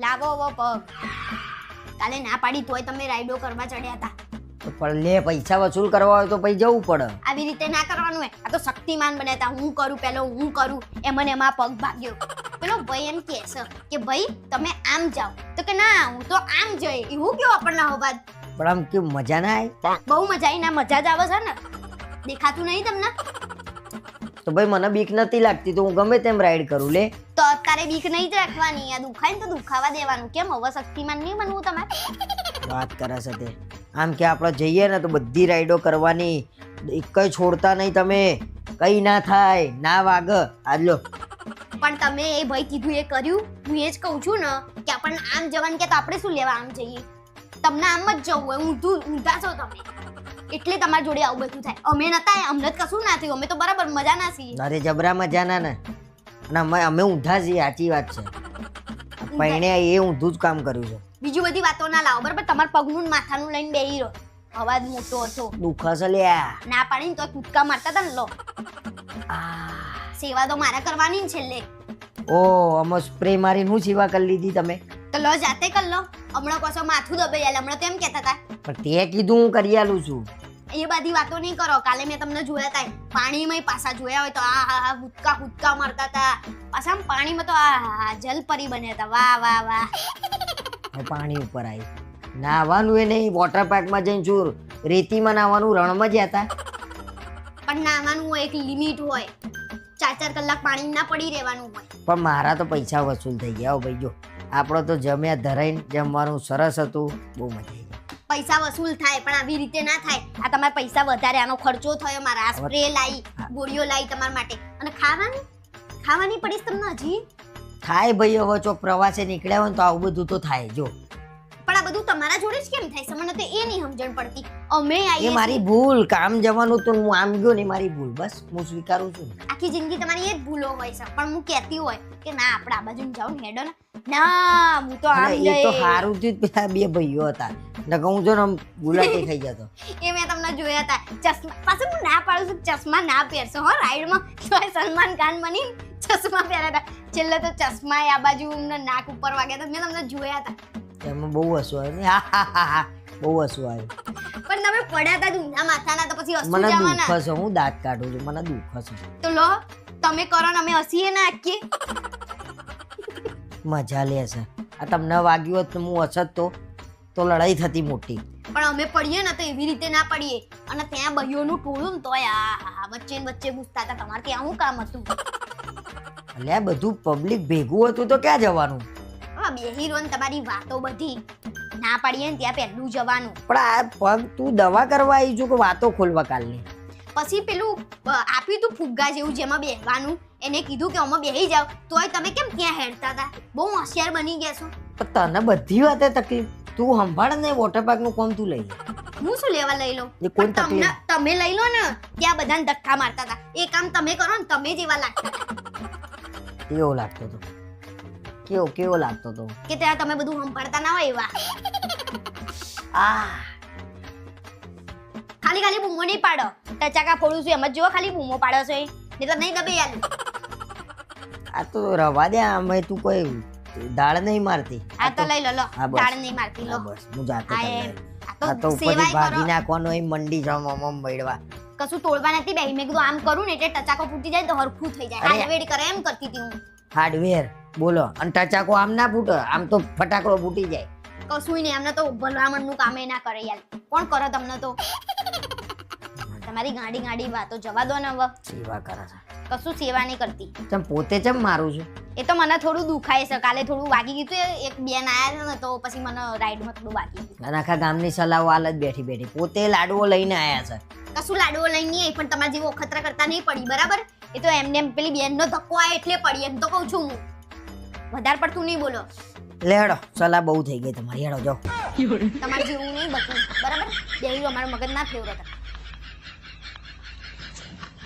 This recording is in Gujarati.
લાવો વો પગ. કાલે ના પાડી તોય તમે રાઈડો કરવા ચડ્યા હતા. પણ લે પૈસા વસૂલ કરવા હોય તો પછી જવું પડે. આવી રીતે ના કરવાનું હોય. આ તો શક્તિમાન બન્યા હતા. હું કરું પેલો હું કરું એમાં ને એમાં પગ ભાગ્યો. પેલો ભાઈ એમ કહે છે કે ભાઈ તમે આમ જાઓ તો કે ના હું તો આમ જઈ. એવું કેવું આપણને અવાજ. પણ આમ કે મજા ના આવે. બહુ મજા આવી ના મજા જ આવે છે ને. દેખાતું નહીં તમને? તો ભાઈ મને બીક નથી લાગતી તો હું ગમે તેમ રાઈડ કરું લે. તો અત્યારે બીક નહીં જ રાખવાની. આ દુખાય ને તો દુખાવા દેવાનું. કેમ હવે શક્તિમાન નહીં બનવું તમારે? વાત કરે છે તે. આમ કે આપણે જઈએ ને તો બધી રાઈડો કરવાની. એક જ છોડતા નહીં તમે. કઈ ના થાય ના વાગ. આજ લો. પણ તમે એ ભાઈ કીધું એ કર્યું. હું એ જ કહું છું ને કે આપણને આમ જવાનું કે તો આપણે શું લેવા આમ જઈએ. તમને આમ જ જવું હોય. ઊંધા છો તમે એટલે તમારી જોડે આવું બધું થાય. અમે નતા અમને જ કશું ના થયું. અમે તો બરાબર મજા ના છીએ. અરે જબરા મજા ના ને. અને અમે ઊંધા છીએ સાચી વાત છે. પૈણે એ ઊંધું જ કામ કર્યું છે. બીજું બધી વાતો ના લાવો બરાબર. તમારા પગનું ને માથાનું લઈને બેહી રહો. અવાજ મોટો હતો. દુખા છે લ્યા. ના પાડીને તો કૂદકા મારતા હતા ને લો. સેવા તો મારે કરવાની ને છેલ્લે. ઓ આમાં સ્પ્રે મારીને હું સેવા કરી લીધી તમે? તો લો જાતે કર લો. હમણાં કશો માથું દબાઈ આલે. હમણાં તેમ કહેતા હતા. પણ તે કીધું હું કરી આલું છું. એ બધી વાતો નહીં કરો. કાલે મેં તમને જોયા હતા પાણીમાં પાછા જોયા હોય તો આ કૂદકા કૂદકા મારતા હતા. પાછા આમ પાણીમાં તો આ જલપરી બન્યા હતા. વાહ વાહ વાહ. પાણી ઉપર આવી નાવાનું એ નહીં. વોટર પાર્કમાં જઈને છું રેતીમાં નાવાનું રણમાં જ હતા. પણ નાવાનું હોય એક લિમિટ હોય. 4-4 કલાક પાણી ના પડી રહેવાનું હોય. પણ મારા તો પૈસા વસૂલ થઈ ગયા ભાઈ. જો આપણો તો જમ્યા ધરાઈને જમવાનું સરસ હતું. બહુ મજા આવી. પૈસા વસૂલ થાય પણ આવી રીતે ના થાય. આ તમારા પૈસા વધારે આનો ખર્ચો થયો. મારા આ સ્પ્રે લાવી ગોળીઓ લાવી તમારા માટે. અને ખાવાની પડીશ તમને હજી. થાય ભાઈ હવે ચોક પ્રવાસે નીકળ્યા હોય તો આવું બધું તો થાય. જો પણ આ બધું તમારા જોડે જ કેમ થાય છે? મને તો એ નહીં સમજણ પડતી. અમે આવીએ એ મારી ભૂલ. કામ જવાનું તો હું આમ ગયો ને મારી ભૂલ. બસ હું સ્વીકારું છું. આખી જિંદગી તમારી એ જ ભૂલો હોય છે. પણ હું કહેતી હોય કે ના આપણે આ બાજુ જાવ ને હેડો ને. ના હું તો આમ એ તો સારું થયું પેલા બે ભાઈઓ હતા. ને કહું છો ને ગુલાટી થઈ જતો. એ મેં તમને જોયા હતા. ચશ્મા પાછું હું ના પાડું છું ચશ્મા ના પહેરશો હો રાઈડમાં. તો સલમાન ખાન બની ચશ્મા પહેર્યા હતા. છેલ્લે તો ચશ્મા આ બાજુ નાક ઉપર વાગ્યા હતા. મેં તમને જોયા હતા. એમાં બહુ હસવું આવ્યું. હા હા હા હા બહુ હસવું આવ્યું. પણ તમે પડ્યા હતા ઊંધા માથાના તો પછી હસવું મને જવાના. દુખ છે. હું દાંત કાઢું છું. મને દુખ છે. તો લો તમે કરો ને અમે હસીએ ના આખી. મજા લે છે. આ તમને વાગ્યું હોત તો હું હસત તો લડાઈ થતી મોટી. પણ અમે પડીએ ને તો એવી રીતે ના પડીએ. અને ત્યાં બહીઓનું ટોળું ને તોય આ વચ્ચે ઘૂસતા હતા. તમારે ત્યાં શું કામ હતું? એટલે બધું પબ્લિક ભેગું હતું તો ક્યાં જવાનું? હા બેહી રહો ને તમારી વાતો બધી. ના પાડીએ ને ત્યાં પહેલું જવાનું. પણ આ પગ તું દવા કરવા આવી છું કે વાતો ખોલવા કાલની? પછી પેલું આપ્યું તું ફુગ્ગા જેવું જેમાં બેહવાનું. એને કીધું કે આમાં બેહી જાવ તોય તમે કેમ ત્યાં હેડતા હતા? બહુ હોશિયાર બની ગયા છો. પણ તને બધી વાતે તકલીફ. તું સંભાળ ને વોટર પાર્ક નું કોમ તું લઈ લે. હું શું લેવા લઈ લઉં? એ કોણ તકલીફ? તમે લઈ લો ને. ત્યાં બધાને ધક્કા મારતા હતા. એ કામ તમે કરો ને તમે જેવા લાગતા હતા. કેવો લાગતો હતો? કેવો લાગતો હતો? કે ત્યાં તમે બધું સંભાળતા ના હોય એવા. ખાલી બૂમો નહીં પાડો. ટચાકા ફોડું છું એમ જ જો ખાલી બૂમો પાડો છો. નહીં તો નહીં દબે યાર. આ તો રવા દે. આમાં તું કોઈ દાળ નહીં મારતી. આ તો લઈ લો લો. હા, બસ. દાળ નહીં મારતી લો. બસ હું જાતે આ કરી એમ. લઈશ. આ તો ઉપરથી ભાગી નાખવાનો એ મંડી જવામાં મળવા. કશું તોડવા નથી બેહી. મેં કીધું આમ કરું ને એટલે ટચાકો ફૂટી જાય તો હરખું થઈ જાય. હાડવેડ કરે એમ કરતી હતી હું. હાર્ડવેર બોલો. અને ટચાકો આમ ના ફૂટે. આમ તો ફટાકડો ફૂટી જાય. કશું નહીં. અમને તો ભલામણનું કામ એ ના કરે યાર. કોણ કરે તમને તો? તમારી ગાડી વાતો જવા દો ને હવે. સેવા કરે છે. કશું સેવા નહીં કરતી. ચમ પોતે ચમ મારું છું? એ તો મને થોડું દુખાય છે. કાલે થોડું વાગી ગયું હતું. એક બેન આયા ને તો પછી મને રાઈડમાં થોડું વાગી ગયું. આખા ગામની સલાહો હાલ જ બેઠી પોતે લાડવો લઈને આયા છે. કશું લાડવો લઈને નહીં પણ તમારે જેવો અખતરા કરતા નહીં પડી બરાબર. એ તો એમને પેલી બેનનો ધક્કો આવે એટલે પડી. એમ તો કહું છું હું. વધારે પડતું નહીં બોલો. લેડો સલાહ બહુ થઈ ગઈ તમારી. હેડો જાઓ. તમારે જેવું નહીં બતું બરાબર. બેહી અમારું મગજ ના ફેરવતા.